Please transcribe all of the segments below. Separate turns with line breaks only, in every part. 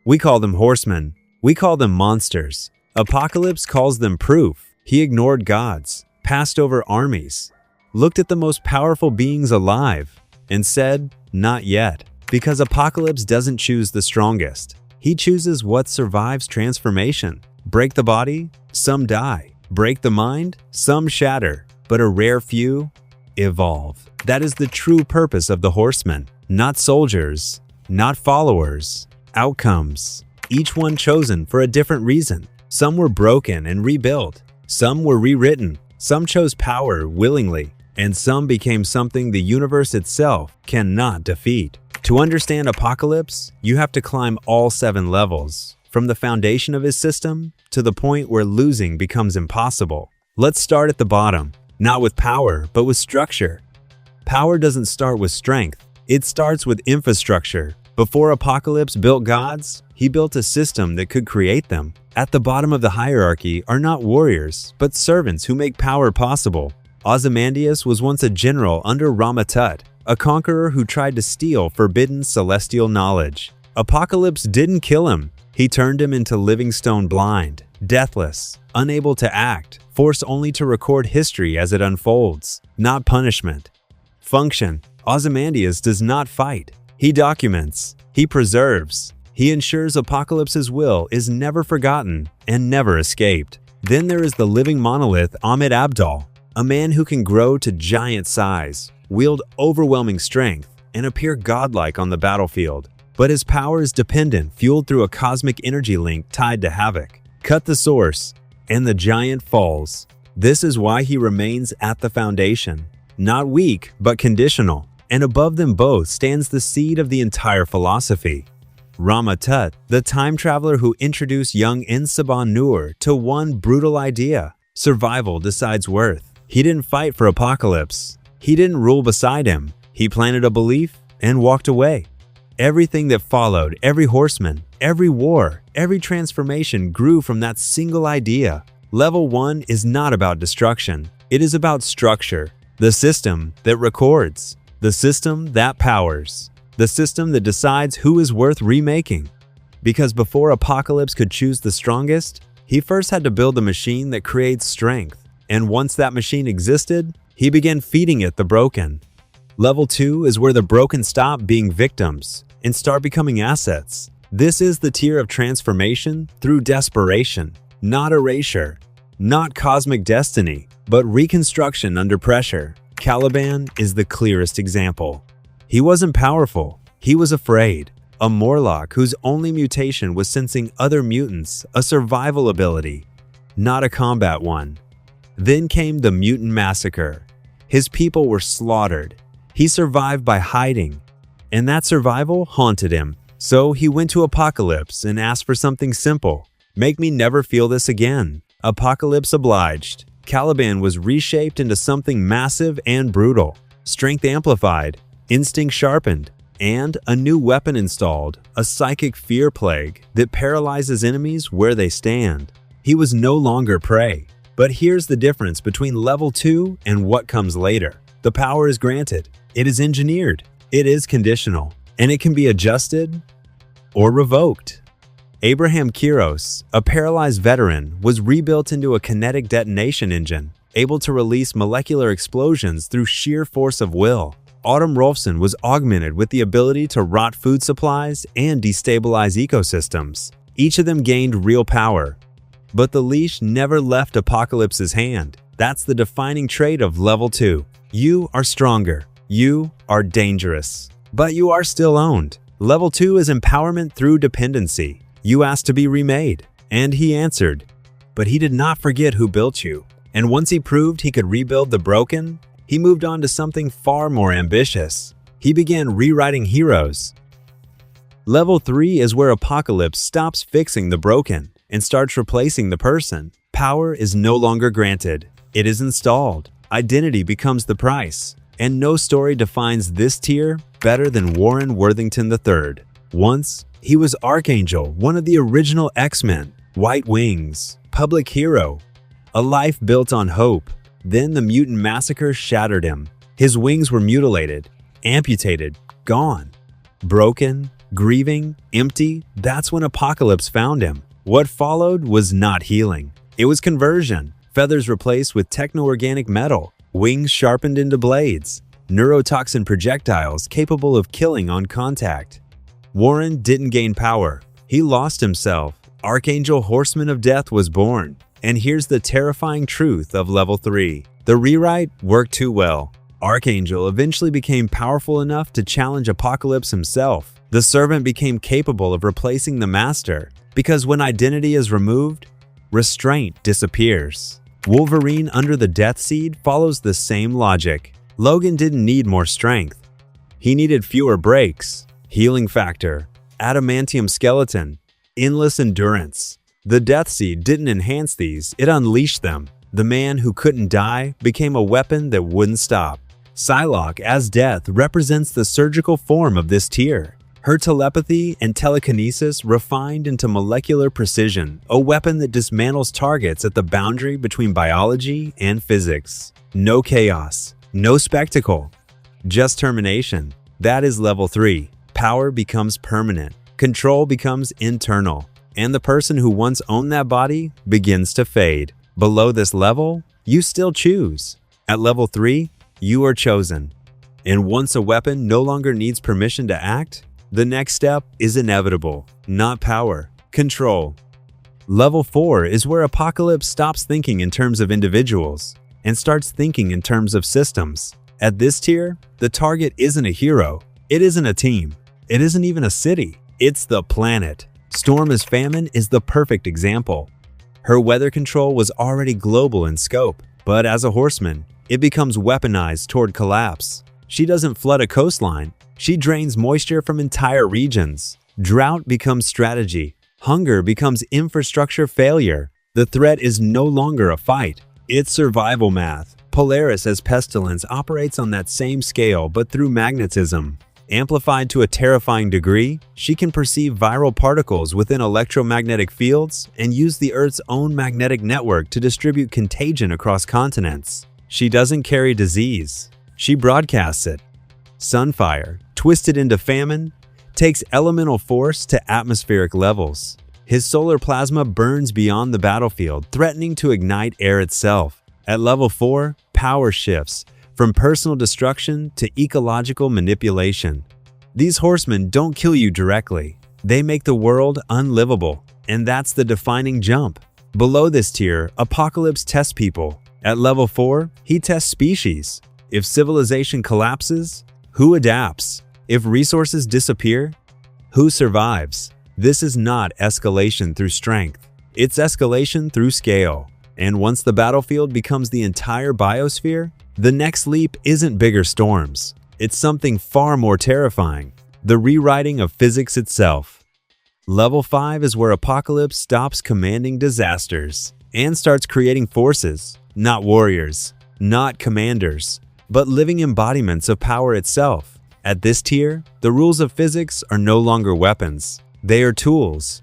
We call them horsemen. We call them monsters. Apocalypse calls them proof. He ignored gods, passed over armies, looked at the most powerful beings alive, and said, "Not yet." Because Apocalypse doesn't choose the strongest. He chooses what survives transformation. Break the body, some die. Break the mind, some shatter. But a rare few evolve. That is the true purpose of the horsemen. Not soldiers, not followers, outcomes. Each one chosen for a different reason. Some were broken and rebuilt. Some were rewritten. Some chose power willingly. And some became something the universe itself cannot defeat. To understand Apocalypse, you have to climb all 7 levels, from the foundation of his system to the point where losing becomes impossible. Let's start at the bottom, not with power, but with structure. Power doesn't start with strength, it starts with infrastructure. Before Apocalypse built gods, he built a system that could create them. At the bottom of the hierarchy are not warriors, but servants who make power possible. Ozymandias was once a general under Rama-Tut, a conqueror who tried to steal forbidden celestial knowledge. Apocalypse didn't kill him. He turned him into living stone blind, deathless, unable to act, forced only to record history as it unfolds, not punishment. Function. Ozymandias does not fight. He documents. He preserves. He ensures Apocalypse's will is never forgotten and never escaped. Then there is the living monolith Ahmed Abdal, a man who can grow to giant size, wield overwhelming strength, and appear godlike on the battlefield. But his power is dependent, fueled through a cosmic energy link tied to havoc. Cut the source, and the giant falls. This is why he remains at the foundation. Not weak, but conditional. And above them both stands the seed of the entire philosophy. Rama-Tut, the time traveler who introduced young Ensaban Nur to one brutal idea: survival decides worth. He didn't fight for Apocalypse. He didn't rule beside him. He planted a belief and walked away. Everything that followed, every horseman, every war, every transformation grew from that single idea. Level 1 is not about destruction. It is about structure. The system that records. The system that powers. The system that decides who is worth remaking. Because before Apocalypse could choose the strongest, he first had to build a machine that creates strength. And once that machine existed, he began feeding it the broken. Level 2 is where the broken stop being victims and start becoming assets. This is the tier of transformation through desperation, not erasure, not cosmic destiny, but reconstruction under pressure. Caliban is the clearest example. He wasn't powerful, he was afraid. A Morlock whose only mutation was sensing other mutants, a survival ability, not a combat one. Then came the mutant massacre. His people were slaughtered. He survived by hiding, and that survival haunted him. So he went to Apocalypse and asked for something simple. Make me never feel this again. Apocalypse obliged. Caliban was reshaped into something massive and brutal. Strength amplified, instinct sharpened, and a new weapon installed, a psychic fear plague that paralyzes enemies where they stand. He was no longer prey. But here's the difference between level 2 and what comes later. The power is granted, it is engineered, it is conditional, and it can be adjusted or revoked. Abraham Kiros, a paralyzed veteran, was rebuilt into a kinetic detonation engine, able to release molecular explosions through sheer force of will. Autumn Rolfson was augmented with the ability to rot food supplies and destabilize ecosystems. Each of them gained real power. But the leash never left Apocalypse's hand. That's the defining trait of level 2. You are stronger. You are dangerous. But you are still owned. Level 2 is empowerment through dependency. You asked to be remade, and he answered. But he did not forget who built you. And once he proved he could rebuild the broken, he moved on to something far more ambitious. He began rewriting heroes. Level 3 is where Apocalypse stops fixing the broken and starts replacing the person. Power is no longer granted. It is installed. Identity becomes the price. And no story defines this tier better than Warren Worthington III. Once, he was Archangel, one of the original X-Men. White wings, public hero, a life built on hope. Then the mutant massacre shattered him. His wings were mutilated, amputated, gone. Broken, grieving, empty. That's when Apocalypse found him. What followed was not healing. It was conversion. Feathers replaced with techno-organic metal, wings sharpened into blades, neurotoxin projectiles capable of killing on contact. Warren didn't gain power. He lost himself. Archangel Horseman of Death was born. And here's the terrifying truth of Level 3. The rewrite worked too well. Archangel eventually became powerful enough to challenge Apocalypse himself. The servant became capable of replacing the master, because when identity is removed, restraint disappears. Wolverine under the Death Seed follows the same logic. Logan didn't need more strength. He needed fewer breaks, healing factor, adamantium skeleton, endless endurance. The Death Seed didn't enhance these, it unleashed them. The man who couldn't die became a weapon that wouldn't stop. Psylocke, as Death, represents the surgical form of this tier. Her telepathy and telekinesis refined into molecular precision, a weapon that dismantles targets at the boundary between biology and physics. No chaos, no spectacle, just termination. That is Level 3. Power becomes permanent, control becomes internal, and the person who once owned that body begins to fade. Below this level, you still choose. At Level 3, you are chosen. And once a weapon no longer needs permission to act, the next step is inevitable, not power, control. Level 4 is where Apocalypse stops thinking in terms of individuals and starts thinking in terms of systems. At this tier, the target isn't a hero, it isn't a team, it isn't even a city, it's the planet. Storm as Famine is the perfect example. Her weather control was already global in scope, but as a horseman, it becomes weaponized toward collapse. She doesn't flood a coastline, she drains moisture from entire regions. Drought becomes strategy. Hunger becomes infrastructure failure. The threat is no longer a fight, it's survival math. Polaris as Pestilence operates on that same scale but through magnetism. Amplified to a terrifying degree, she can perceive viral particles within electromagnetic fields and use the Earth's own magnetic network to distribute contagion across continents. She doesn't carry disease, she broadcasts it. Sunfire, twisted into famine, takes elemental force to atmospheric levels. His solar plasma burns beyond the battlefield, threatening to ignite air itself. At Level 4, power shifts from personal destruction to ecological manipulation. These horsemen don't kill you directly, they make the world unlivable, and that's the defining jump. Below this tier, Apocalypse tests people. At Level 4, he tests species. If civilization collapses, who adapts? If resources disappear, who survives? This is not escalation through strength, it's escalation through scale. And once the battlefield becomes the entire biosphere, the next leap isn't bigger storms, it's something far more terrifying, the rewriting of physics itself. Level 5 is where Apocalypse stops commanding disasters and starts creating forces, not warriors, not commanders, but living embodiments of power itself. At this tier, the rules of physics are no longer weapons, they are tools.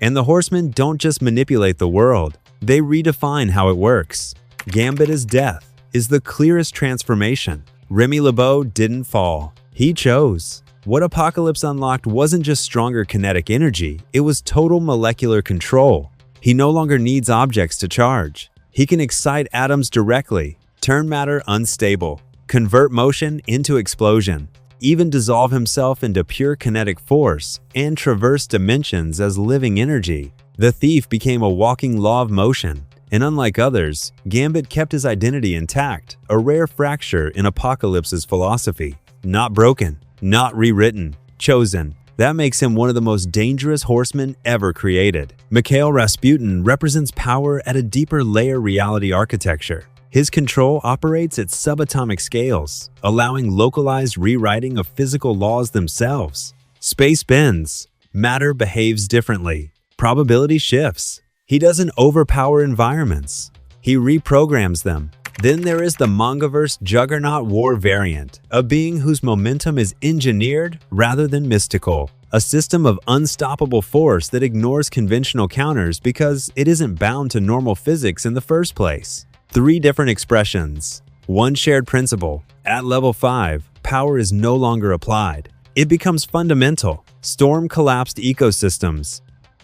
And the horsemen don't just manipulate the world, they redefine how it works. Gambit as Death is the clearest transformation. Remy LeBeau didn't fall, he chose. What Apocalypse unlocked wasn't just stronger kinetic energy, it was total molecular control. He no longer needs objects to charge. He can excite atoms directly, turn matter unstable, convert motion into explosion, even dissolve himself into pure kinetic force, and traverse dimensions as living energy. The thief became a walking law of motion, and unlike others, Gambit kept his identity intact, a rare fracture in Apocalypse's philosophy. Not broken, not rewritten, chosen. That makes him one of the most dangerous horsemen ever created. Mikhail Rasputin represents power at a deeper layer reality architecture. His control operates at subatomic scales, allowing localized rewriting of physical laws themselves. Space bends, matter behaves differently, probability shifts. He doesn't overpower environments, he reprograms them. Then there is the Mangaverse Juggernaut War variant, a being whose momentum is engineered rather than mystical. A system of unstoppable force that ignores conventional counters because it isn't bound to normal physics in the first place. 3 different expressions, one shared principle. At Level 5, power is no longer applied, it becomes fundamental. Storm collapsed ecosystems.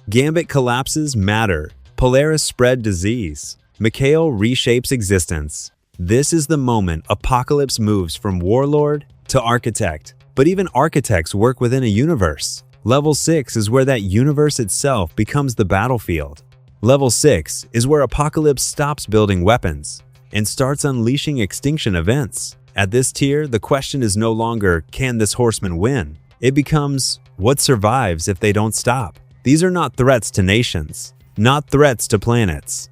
Gambit collapses matter. Polaris spread disease. Mikhail reshapes existence. This is the moment Apocalypse moves from warlord to architect. But even architects work within a universe. Level 6 is where that universe itself becomes the battlefield. Level 6 is where Apocalypse stops building weapons and starts unleashing extinction events. At this tier, the question is no longer, can this horseman win? It becomes, what survives if they don't stop? These are not threats to nations, not threats to planets,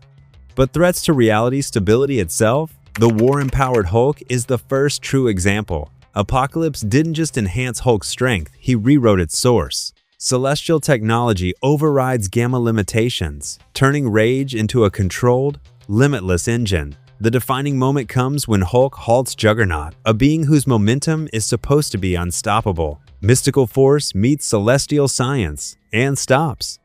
but threats to reality's stability itself. The war-empowered Hulk is the first true example. Apocalypse didn't just enhance Hulk's strength, he rewrote its source. Celestial technology overrides gamma limitations, turning rage into a controlled, limitless engine. The defining moment comes when Hulk halts Juggernaut, a being whose momentum is supposed to be unstoppable. Mystical force meets celestial science and stops.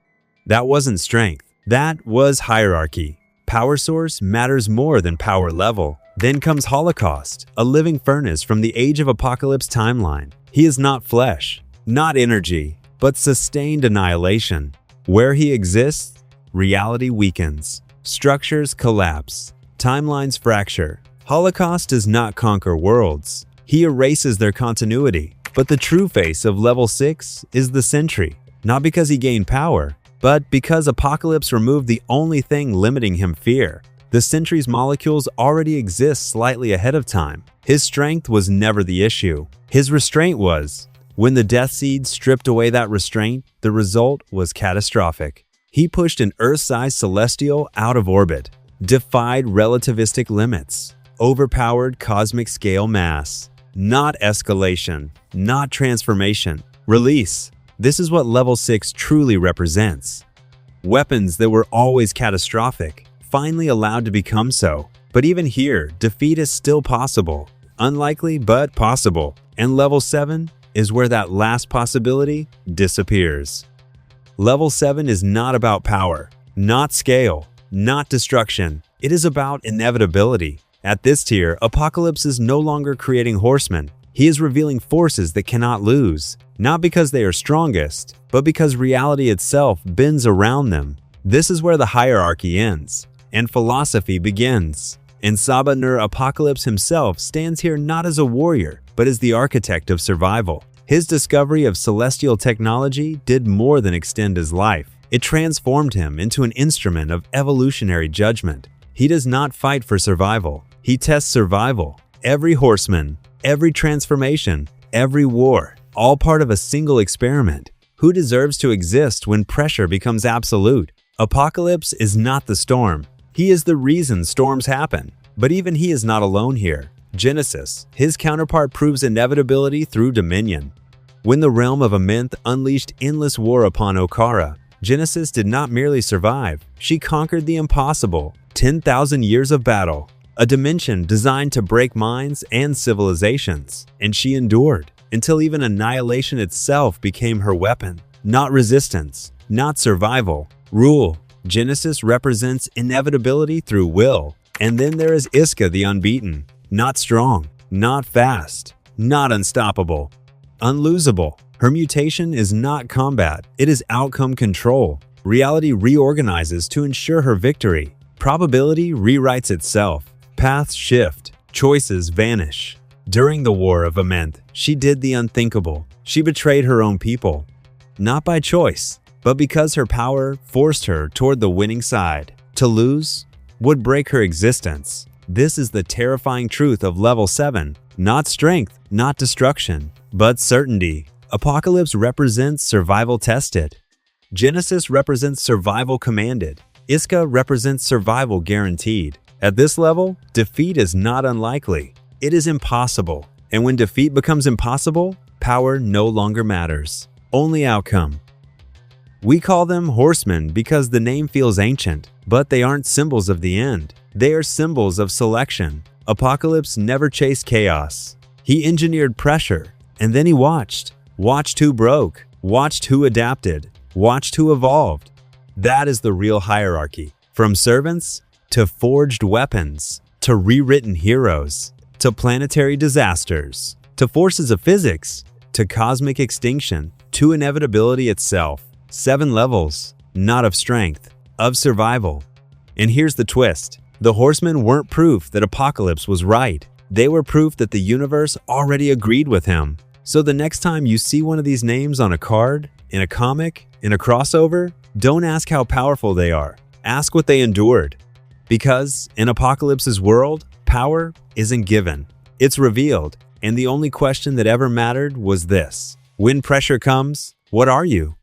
That wasn't strength, that was hierarchy. Power source matters more than power level. Then comes Holocaust, a living furnace from the Age of Apocalypse timeline. He is not flesh, not energy, but sustained annihilation. Where he exists, reality weakens. Structures collapse. Timelines fracture. Holocaust does not conquer worlds. He erases their continuity. But the true face of Level 6 is the Sentry. Not because he gained power, but because Apocalypse removed the only thing limiting him: fear. The Sentry's molecules already exist slightly ahead of time. His strength was never the issue. His restraint was. When the Death Seed stripped away that restraint, the result was catastrophic. He pushed an Earth-sized celestial out of orbit, defied relativistic limits, overpowered cosmic scale mass. Not escalation, not transformation. Release. This is what Level 6 truly represents. Weapons that were always catastrophic, finally allowed to become so. But even here, defeat is still possible. Unlikely, but possible. And Level 7 is where that last possibility disappears. Level 7 is not about power, not scale, not destruction. It is about inevitability. At this tier, Apocalypse is no longer creating horsemen. He is revealing forces that cannot lose, not because they are strongest, but because reality itself bends around them. This is where the hierarchy ends and philosophy begins. And Saba Nur Apocalypse himself stands here not as a warrior, but as the architect of survival. His discovery of celestial technology did more than extend his life. It transformed him into an instrument of evolutionary judgment. He does not fight for survival. He tests survival. Every horseman, every transformation, every war, all part of a single experiment. Who deserves to exist when pressure becomes absolute? Apocalypse is not the storm. He is the reason storms happen. But even he is not alone here. Genesis, his counterpart, proves inevitability through dominion. When the realm of Amenth unleashed endless war upon Okara, Genesis did not merely survive, she conquered the impossible. 10,000 years of battle, a dimension designed to break minds and civilizations. And she endured, until even annihilation itself became her weapon. Not resistance, not survival, rule. Genesis represents inevitability through will. And then there is Isca the Unbeaten. Not strong, not fast, not unstoppable, unlosable. Her mutation is not combat, it is outcome control. Reality reorganizes to ensure her victory. Probability rewrites itself. Paths shift, choices vanish. During the War of Amenth, she did the unthinkable. She betrayed her own people. Not by choice, but because her power forced her toward the winning side. To lose would break her existence. This is the terrifying truth of Level 7. Not strength, not destruction, but certainty. Apocalypse represents survival tested. Genesis represents survival commanded. Isca represents survival guaranteed. At this level, defeat is not unlikely. It is impossible. And when defeat becomes impossible, power no longer matters. Only outcome. We call them horsemen because the name feels ancient, but they aren't symbols of the end. They are symbols of selection. Apocalypse never chased chaos. He engineered pressure, and then he watched. Watched who broke, watched who adapted, watched who evolved. That is the real hierarchy. From servants to forged weapons, to rewritten heroes, to planetary disasters, to forces of physics, to cosmic extinction, to inevitability itself. 7 levels, not of strength, of survival. And here's the twist. The Horsemen weren't proof that Apocalypse was right. They were proof that the universe already agreed with him. So the next time you see one of these names on a card, in a comic, in a crossover, don't ask how powerful they are. Ask what they endured. Because in Apocalypse's world, power isn't given. It's revealed. And the only question that ever mattered was this: when pressure comes, what are you?